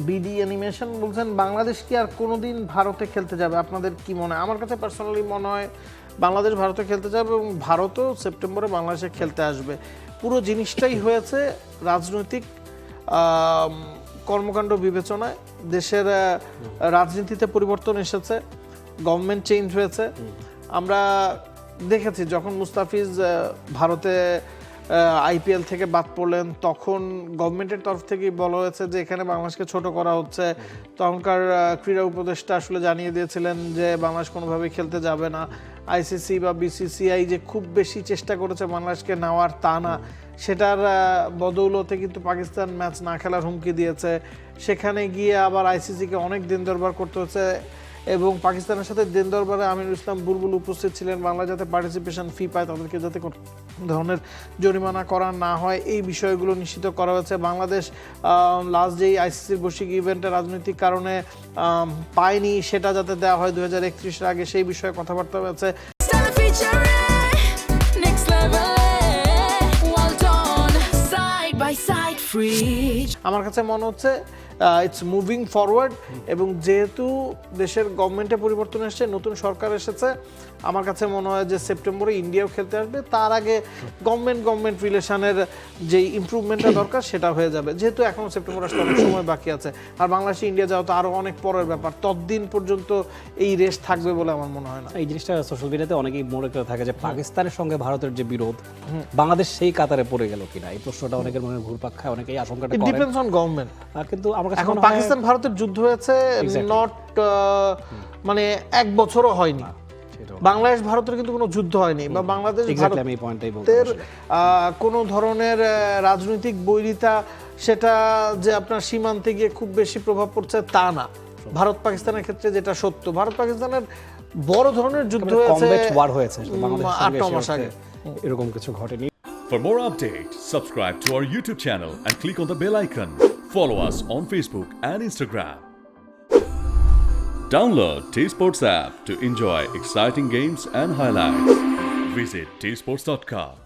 BD animation বলছেন বাংলাদেশ কি আর কোনোদিন ভারতে খেলতে যাবে, আপনাদের কি মনে হয়? আমার কাছে পার্সোনালি মনে হয় বাংলাদেশ ভারতে খেলতে যাবে এবং ভারতও সেপ্টেম্বরে বাংলাদেশে খেলতে আসবে। পুরো জিনিসটাই হয়েছে রাজনৈতিক কর্মকাণ্ড বিবেচনায়। দেশের রাজনীতিতে পরিবর্তন এসেছে, গভর্নমেন্ট চেঞ্জ হয়েছে। আমরা দেখেছি যখন মুস্তাফিজ ভারতে আইপিএল থেকে বাদ পড়লেন, তখন গভর্নমেন্টের তরফ থেকেই বলা হয়েছে যে এখানে বাংলাদেশকে ছোট করা হচ্ছে। তখনকার ক্রীড়া উপদেষ্টা আসলে জানিয়ে দিয়েছিলেন যে বাংলাদেশ কোনোভাবেই খেলতে যাবে না। আইসিসি বা বিসিসিআই যে খুব বেশি চেষ্টা করেছে বাংলাদেশকে নেওয়ার, তা না, সেটার বদৌলতে কিন্তু পাকিস্তান ম্যাচ না খেলার হুমকি দিয়েছে। সেখানে গিয়ে আবার আইসিসিকে অনেক দিন দরবার করতে হচ্ছে এবং পাকিস্তানের সাথে দিন দরবারে আমিনুল ইসলাম বুলবুল উপস্থিত ছিলেন। বাংলা যাতে পার্টিসিপেশন ফি পায়, তাদেরকে যাতে কোনো ধরনের জরিমানা করা না হয়, এই বিষয়গুলো নিশ্চিত করা হয়েছে। বাংলাদেশ লাস্ট যেই আইসিসির বৈশ্বিক ইভেন্টে রাজনৈতিক কারণে পায়নি, সেটা যাতে দেওয়া হয় 2031-এর আগে, সেই বিষয়ে কথাবার্তা হয়েছে। আমার কাছে মনে হচ্ছে ইটস মুভিং ফরওয়ার্ড। এবং যেহেতু দেশের গভর্নমেন্টে পরিবর্তন এসেছে, নতুন সরকার এসেছে, আমার কাছে মনে হয় যে সেপ্টেম্বরে ইন্ডিয়াও খেলতে আসবে। তার আগে গভর্নমেন্ট রিলেশনের যে ইমপ্রুভমেন্টটা দরকার সেটা হয়ে যাবে, যেহেতু এখনও সেপ্টেম্বর আসতে অনেক সময় বাকি আছে। আর বাংলাদেশে ইন্ডিয়া যাওয়া তো আরও অনেক পরের ব্যাপার, ততদিন পর্যন্ত এই রেস থাকবে বলে আমার মনে হয় না। এই জিনিসটা সোশ্যাল মিডিয়াতে অনেকেই মনে করে থাকে যে পাকিস্তানের সঙ্গে ভারতের যে বিরোধ, বাংলাদেশ সেই কাতারে পড়ে গেল কিনা, এই প্রশ্নটা অনেকের মনে ঘুরপাক খায়, অনেকেই আশঙ্কাটা করেন। Depends on government. কিন্তু আমার কাছে এখন পাকিস্তান ভারতের যুদ্ধ হয়েছে নট মানে 1 বছরও হয়নি। বাংলাদেশ ভারতের কিন্তু কোনো যুদ্ধ হয়নি, বা বাংলাদেশ ভারতের কোনো ধরনের রাজনৈতিক বৈরিতা সেটা যে আপনার সীমান্তে গিয়ে খুব বেশি প্রভাব পড়ছে তা না। ভারত পাকিস্তানের ক্ষেত্রে যেটা সত্য, ভারত পাকিস্তানের বড় ধরনের যুদ্ধ হয়েছে 8 মাস আগে, এরকম কিছু ঘটেনি। For more updates, subscribe to our YouTube channel and click on the bell icon. Follow us on Facebook and Instagram. Download T-Sports app to enjoy exciting games and highlights. Visit tsports.com.